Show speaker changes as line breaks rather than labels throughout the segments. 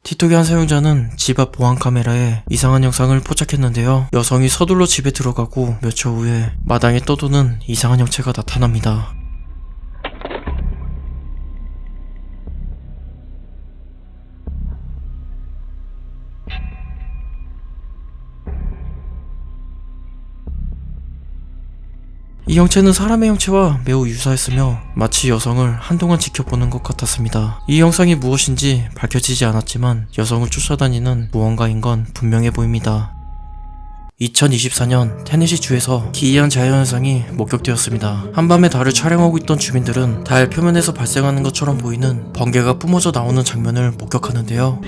틱톡의 한 사용자는 집 앞 보안 카메라에 이상한 영상을 포착했는데요. 여성이 서둘러 집에 들어가고 몇 초 후에 마당에 떠도는 이상한 형체가 나타납니다. 이 형체는 사람의 형체와 매우 유사했으며 마치 여성을 한동안 지켜보는 것 같았습니다. 이 영상이 무엇인지 밝혀지지 않았지만 여성을 쫓아다니는 무언가인 건 분명해 보입니다. 2024년 테네시 주에서 기이한 자연현상이 목격되었습니다. 한밤에 달을 촬영하고 있던 주민들은 달 표면에서 발생하는 것처럼 보이는 번개가 뿜어져 나오는 장면을 목격하는데요.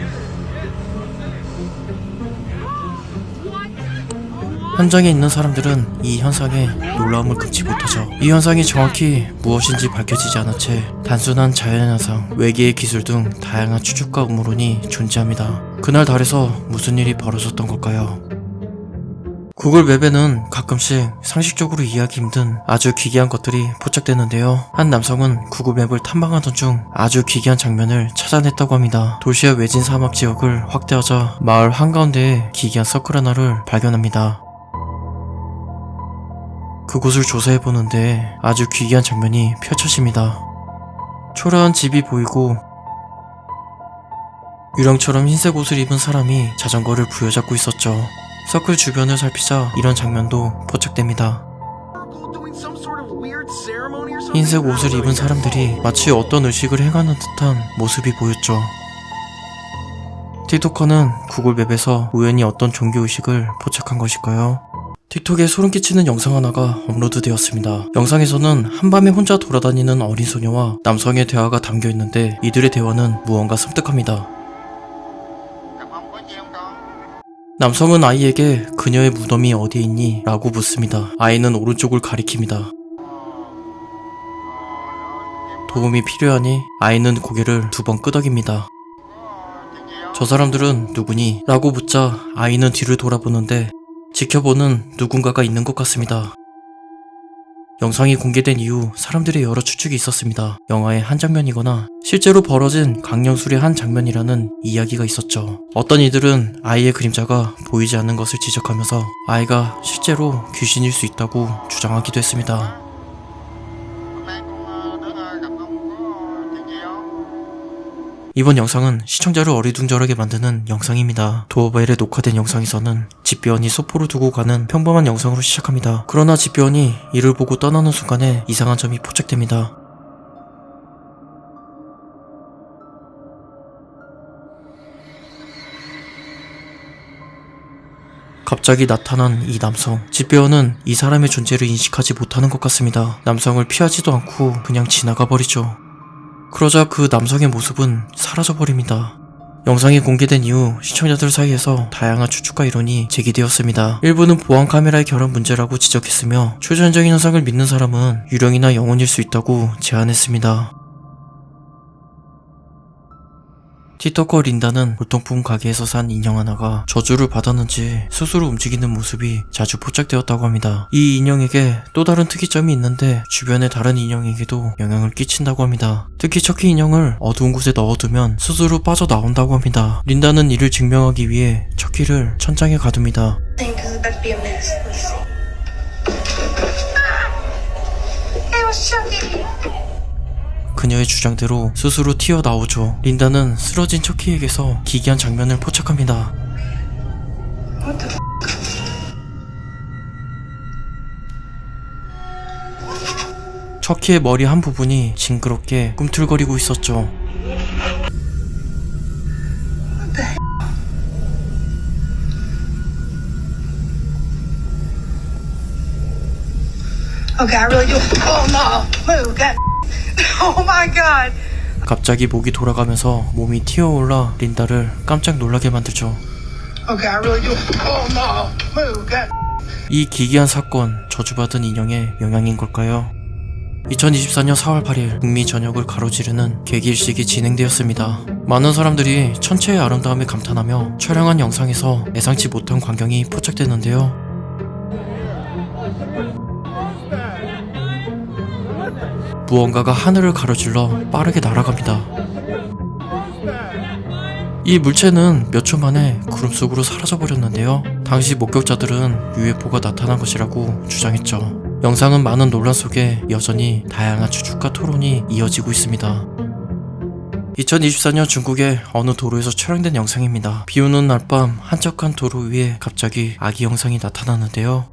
현장에 있는 사람들은 이 현상에 놀라움을 금치 못하죠. 이 현상이 정확히 무엇인지 밝혀지지 않은 채 단순한 자연현상, 외계의 기술 등 다양한 추측과 음모론이 존재합니다. 그날 달에서 무슨 일이 벌어졌던 걸까요? 구글 맵에는 가끔씩 상식적으로 이해하기 힘든 아주 기괴한 것들이 포착되는데요. 한 남성은 구글 맵을 탐방하던 중 아주 기괴한 장면을 찾아냈다고 합니다. 도시의 외진 사막 지역을 확대하자 마을 한가운데에 기괴한 서클 하나를 발견합니다. 그곳을 조사해보는데 아주 기괴한 장면이 펼쳐집니다. 초라한 집이 보이고 유령처럼 흰색 옷을 입은 사람이 자전거를 부여잡고 있었죠. 서클 주변을 살피자 이런 장면도 포착됩니다. 흰색 옷을 입은 사람들이 마치 어떤 의식을 행하는 듯한 모습이 보였죠. 틱토커는 구글 맵에서 우연히 어떤 종교 의식을 포착한 것일까요? 틱톡에 소름 끼치는 영상 하나가 업로드 되었습니다. 영상에서는 한밤에 혼자 돌아다니는 어린 소녀와 남성의 대화가 담겨 있는데 이들의 대화는 무언가 섬뜩합니다. 남성은 아이에게 그녀의 무덤이 어디에 있니? 라고 묻습니다. 아이는 오른쪽을 가리킵니다. 도움이 필요하니? 아이는 고개를 2번 끄덕입니다. 저 사람들은 누구니? 라고 묻자 아이는 뒤를 돌아보는데 지켜보는 누군가가 있는 것 같습니다. 영상이 공개된 이후 사람들의 여러 추측이 있었습니다. 영화의 한 장면이거나 실제로 벌어진 강령술의 한 장면이라는 이야기가 있었죠. 어떤 이들은 아이의 그림자가 보이지 않는 것을 지적하면서 아이가 실제로 귀신일 수 있다고 주장하기도 했습니다. 이번 영상은 시청자를 어리둥절하게 만드는 영상입니다. 도어벨에 녹화된 영상에서는 집배원이 소포를 두고 가는 평범한 영상으로 시작합니다. 그러나 집배원이 이를 보고 떠나는 순간에 이상한 점이 포착됩니다. 갑자기 나타난 이 남성. 집배원은 이 사람의 존재를 인식하지 못하는 것 같습니다. 남성을 피하지도 않고 그냥 지나가 버리죠. 그러자 그 남성의 모습은 사라져버립니다. 영상이 공개된 이후 시청자들 사이에서 다양한 추측과 이론이 제기되었습니다. 일부는 보안 카메라의 결함 문제라고 지적했으며 초자연적인 현상을 믿는 사람은 유령이나 영혼일 수 있다고 제안했습니다. 틱토커 린다는 골동품 가게에서 산 인형 하나가 저주를 받았는지 스스로 움직이는 모습이 자주 포착되었다고 합니다. 이 인형에게 또 다른 특이점이 있는데 주변의 다른 인형에게도 영향을 끼친다고 합니다. 특히 척키 인형을 어두운 곳에 넣어두면 스스로 빠져나온다고 합니다. 린다는 이를 증명하기 위해 척키를 천장에 가둡니다. 그녀의 주장대로 스스로 튀어나오죠. 린다는 쓰러진 척키에게서 기괴한 장면을 포착합니다. 척키의 머리 한 부분이 징그럽게 꿈틀거리고 있었죠.
Okay, I really do. Oh no, move, God. Oh my God.
갑자기 목이 돌아가면서 몸이 튀어올라 린다를 깜짝 놀라게 만들죠.
Okay, I really do. Oh no, move, God.
이 기괴한 사건, 저주받은 인형의 영향인 걸까요? 2024년 4월 8일 북미 전역을 가로지르는 개기일식이 진행되었습니다. 많은 사람들이 천체의 아름다움에 감탄하며 촬영한 영상에서 예상치 못한 광경이 포착되는데요. 무언가가 하늘을 가로질러 빠르게 날아갑니다. 이 물체는 몇 초 만에 구름 속으로 사라져버렸는데요. 당시 목격자들은 UFO가 나타난 것이라고 주장했죠. 영상은 많은 논란 속에 여전히 다양한 추측과 토론이 이어지고 있습니다. 2024년 중국의 어느 도로에서 촬영된 영상입니다. 비 오는 날 밤 한적한 도로 위에 갑자기 아기 영상이 나타났는데요.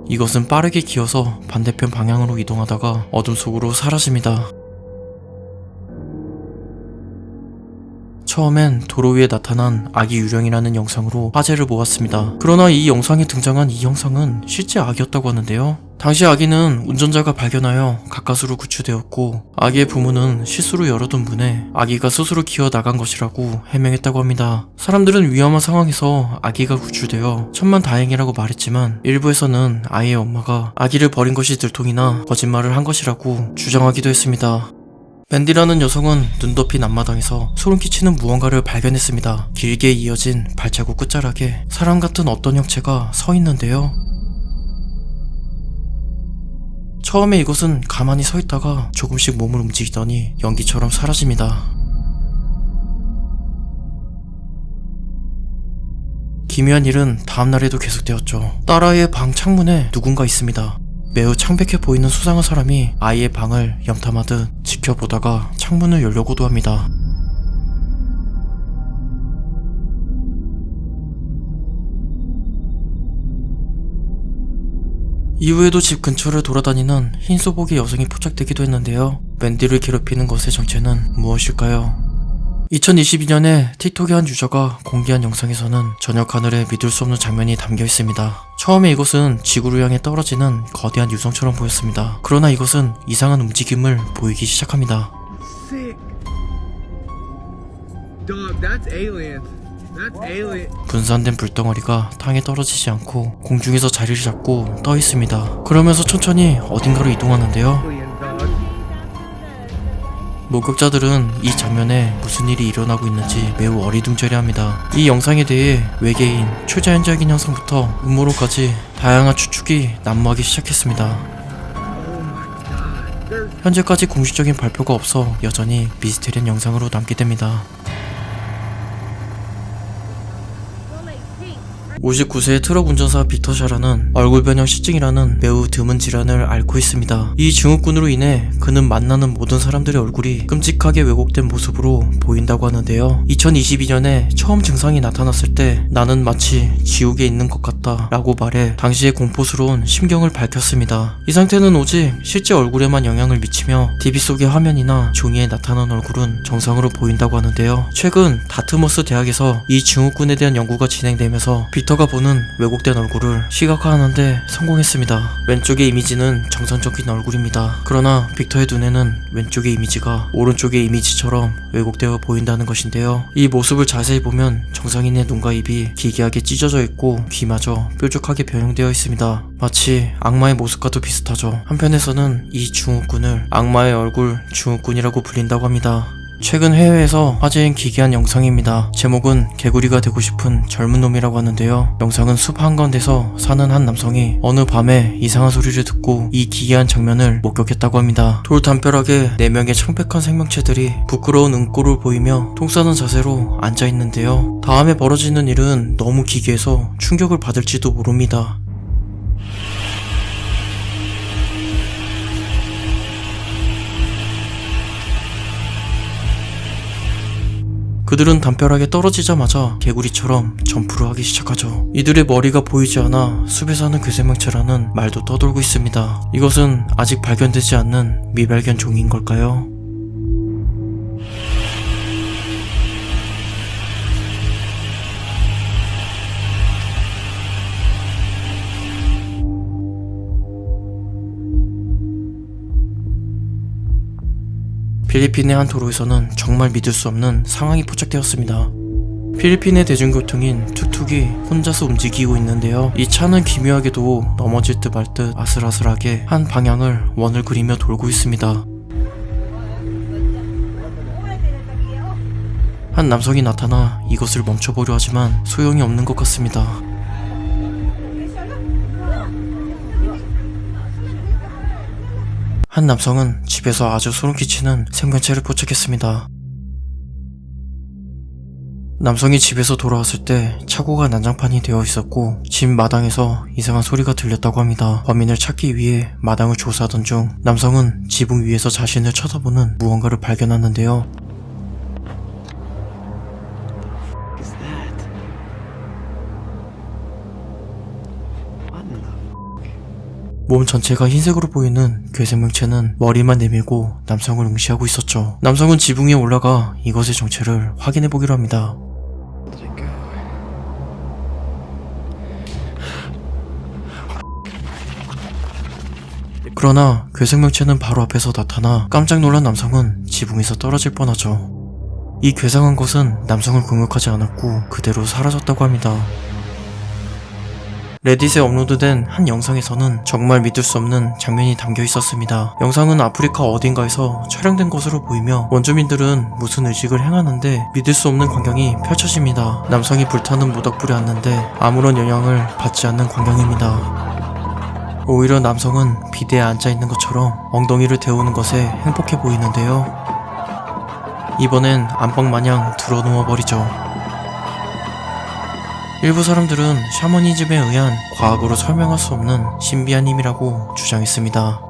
이것은 빠르게 기어서 반대편 방향으로 이동하다가 어둠 속으로 사라집니다. 처음엔 도로 위에 나타난 아기 유령이라는 영상으로 화제를 모았습니다. 그러나 이 영상에 등장한 이 형상은 실제 아기였다고 하는데요. 당시 아기는 운전자가 발견하여 가까스로 구출되었고 아기의 부모는 실수로 열어둔 문에 아기가 스스로 기어 나간 것이라고 해명했다고 합니다. 사람들은 위험한 상황에서 아기가 구출되어 천만다행이라고 말했지만 일부에서는 아이의 엄마가 아기를 버린 것이 들통이나 거짓말을 한 것이라고 주장하기도 했습니다. 밴디라는 여성은 눈 덮인 앞마당에서 소름 끼치는 무언가를 발견했습니다. 길게 이어진 발자국 끝자락에 사람 같은 어떤 형체가 서 있는데요. 처음에 이것은 가만히 서 있다가 조금씩 몸을 움직이더니 연기처럼 사라집니다. 기묘한 일은 다음날에도 계속되었죠. 딸아이의 방 창문에 누군가 있습니다. 매우 창백해 보이는 수상한 사람이 아이의 방을 염탐하듯 지켜보다가 창문을 열려고도 합니다. 이후에도 집 근처를 돌아다니는 흰 소복의 여성이 포착되기도 했는데요. 맨디를 괴롭히는 것의 정체는 무엇일까요? 2022년에 틱톡의 한 유저가 공개한 영상에서는 저녁 하늘에 믿을 수 없는 장면이 담겨 있습니다. 처음에 이것은 지구를 향해 떨어지는 거대한 유성처럼 보였습니다. 그러나 이것은 이상한 움직임을 보이기 시작합니다.
Sick. Dog, that's alien. That's alien.
분산된 불덩어리가 땅에 떨어지지 않고 공중에서 자리를 잡고 떠 있습니다. 그러면서 천천히 어딘가로 이동하는데요.
Alien dog.
목격자들은 이 장면에 무슨 일이 일어나고 있는지 매우 어리둥절해합니다. 이 영상에 대해 외계인, 초자연적인 현상부터 음모론까지 다양한 추측이 난무하기 시작했습니다. 현재까지 공식적인 발표가 없어 여전히 미스테리한 영상으로 남게 됩니다. 59세의 트럭 운전사 빅터 샤라는 얼굴 변형 시증이라는 매우 드문 질환을 앓고 있습니다. 이 증후군으로 인해 그는 만나는 모든 사람들의 얼굴이 끔찍하게 왜곡된 모습으로 보인다고 하는데요. 2022년에 처음 증상이 나타났을 때 나는 마치 지옥에 있는 것 같다 라고 말해 당시의 공포스러운 심경을 밝혔습니다. 이 상태는 오직 실제 얼굴에만 영향을 미치며 TV 속의 화면이나 종이에 나타난 얼굴은 정상으로 보인다고 하는데요. 최근 다트머스 대학에서 이 증후군에 대한 연구가 진행되면서 빅터가 보는 왜곡된 얼굴을 시각화하는데 성공했습니다. 왼쪽의 이미지는 정상적인 얼굴입니다. 그러나 빅터의 눈에는 왼쪽의 이미지가 오른쪽의 이미지처럼 왜곡되어 보인다는 것인데요. 이 모습을 자세히 보면 정상인의 눈과 입이 기괴하게 찢어져 있고 귀마저 뾰족하게 변형되어 있습니다. 마치 악마의 모습과도 비슷하죠. 한편에서는 이 증후군을 악마의 얼굴 증후군이라고 불린다고 합니다. 최근 해외에서 화제인 기괴한 영상입니다. 제목은 개구리가 되고 싶은 젊은 놈이라고 하는데요. 영상은 숲 한가운데서 사는 한 남성이 어느 밤에 이상한 소리를 듣고 이 기괴한 장면을 목격했다고 합니다. 돌담벼락에 4명의 창백한 생명체들이 부끄러운 응꼬를 보이며 통 싸는 자세로 앉아있는데요. 다음에 벌어지는 일은 너무 기괴해서 충격을 받을지도 모릅니다. 그들은 담벼락에 떨어지자마자 개구리처럼 점프를 하기 시작하죠. 이들의 머리가 보이지 않아 숲에 사는 괴생명체라는 말도 떠돌고 있습니다. 이것은 아직 발견되지 않는 미발견 종인 걸까요? 필리핀의 한 도로에서는 정말 믿을 수 없는 상황이 포착되었습니다. 필리핀의 대중교통인 툭툭이 혼자서 움직이고 있는데요. 이 차는 기묘하게도 넘어질 듯 말 듯 아슬아슬하게 한 방향을 원을 그리며 돌고 있습니다. 한 남성이 나타나 이것을 멈춰보려 하지만 소용이 없는 것 같습니다. 한 남성은 집에서 아주 소름끼치는 생명체를 포착했습니다. 남성이 집에서 돌아왔을 때 차고가 난장판이 되어 있었고 집 마당에서 이상한 소리가 들렸다고 합니다. 범인을 찾기 위해 마당을 조사하던 중 남성은 지붕 위에서 자신을 쳐다보는 무언가를 발견하는데요. 몸 전체가 흰색으로 보이는 괴생명체는 머리만 내밀고 남성을 응시하고 있었죠. 남성은 지붕 위에 올라가 이것의 정체를 확인해보기로 합니다. 그러나 괴생명체는 바로 앞에서 나타나 깜짝 놀란 남성은 지붕에서 떨어질 뻔하죠. 이 괴상한 것은 남성을 공격하지 않았고 그대로 사라졌다고 합니다. 레딧에 업로드된 한 영상에서는 정말 믿을 수 없는 장면이 담겨 있었습니다. 영상은 아프리카 어딘가에서 촬영된 것으로 보이며 원주민들은 무슨 의식을 행하는데 믿을 수 없는 광경이 펼쳐집니다. 남성이 불타는 모닥불에 앉는데 아무런 영향을 받지 않는 광경입니다. 오히려 남성은 비대에 앉아있는 것처럼 엉덩이를 데우는 것에 행복해 보이는데요. 이번엔 안방마냥 드러누워버리죠. 일부 사람들은 샤머니즘에 의한 과학으로 설명할 수 없는 신비한 힘이라고 주장했습니다.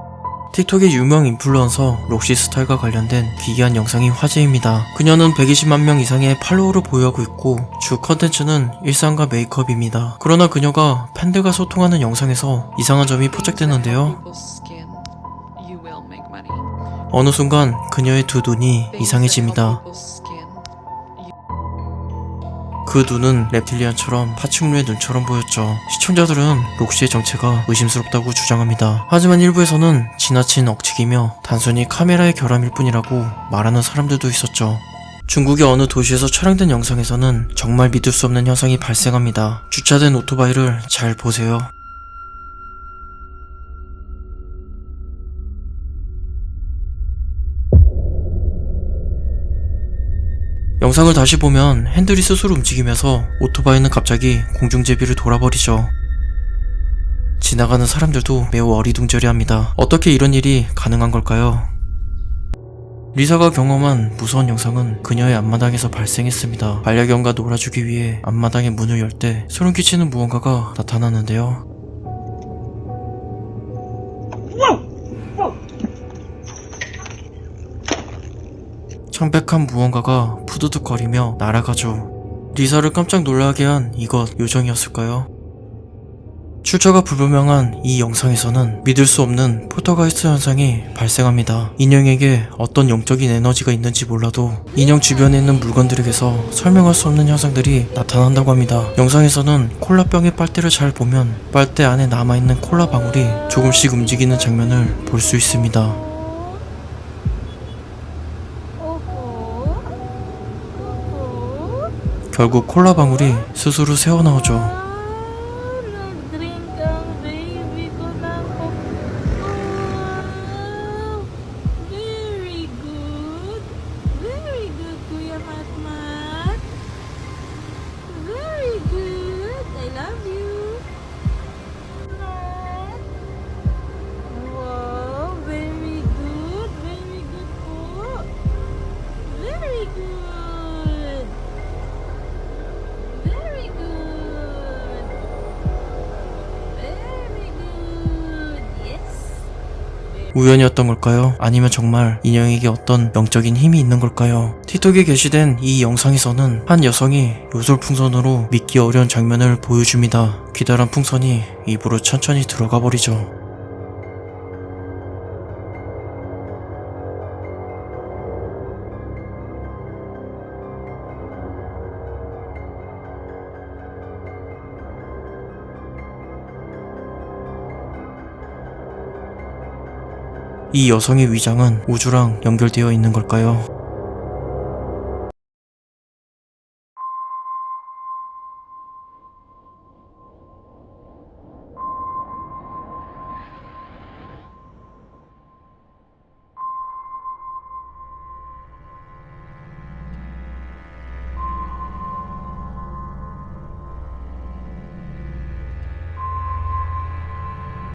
틱톡의 유명 인플루언서 록시스타일과 관련된 기이한 영상이 화제입니다. 그녀는 120만 명 이상의 팔로워를 보유하고 있고 주 컨텐츠는 일상과 메이크업입니다. 그러나 그녀가 팬들과 소통하는 영상에서 이상한 점이 포착되는데요. 어느 순간 그녀의 두 눈이 이상해집니다. 그 눈은 reptilian처럼 파충류의 눈처럼 보였죠. 시청자들은 록시의 정체가 의심스럽다고 주장합니다. 하지만 일부에서는 지나친 억측이며 단순히 카메라의 결함일 뿐이라고 말하는 사람들도 있었죠. 중국의 어느 도시에서 촬영된 영상에서는 정말 믿을 수 없는 현상이 발생합니다. 주차된 오토바이를 잘 보세요. 영상을 다시 보면 핸들이 스스로 움직이면서 오토바이는 갑자기 공중제비를 돌아버리죠. 지나가는 사람들도 매우 어리둥절해합니다. 어떻게 이런 일이 가능한 걸까요? 리사가 경험한 무서운 영상은 그녀의 앞마당에서 발생했습니다. 반려견과 놀아주기 위해 앞마당의 문을 열 때 소름 끼치는 무언가가 나타나는데요. 창백한 무언가가 푸드득거리며 날아가죠. 리사를 깜짝 놀라게 한 이것 요정이었을까요? 출처가 불분명한 이 영상에서는 믿을 수 없는 폴터가이스트 현상이 발생합니다. 인형에게 어떤 영적인 에너지가 있는지 몰라도 인형 주변에 있는 물건들에게서 설명할 수 없는 현상들이 나타난다고 합니다. 영상에서는 콜라병의 빨대를 잘 보면 빨대 안에 남아있는 콜라 방울이 조금씩 움직이는 장면을 볼 수 있습니다. 결국 콜라 방울이 스스로 새어나오죠. 우연이었던 걸까요? 아니면 정말 인형에게 어떤 영적인 힘이 있는 걸까요? 틱톡에 게시된 이 영상에서는 한 여성이 요술풍선으로 믿기 어려운 장면을 보여줍니다. 기다란 풍선이 입으로 천천히 들어가 버리죠. 이 여성의 위장은 우주랑 연결되어 있는 걸까요?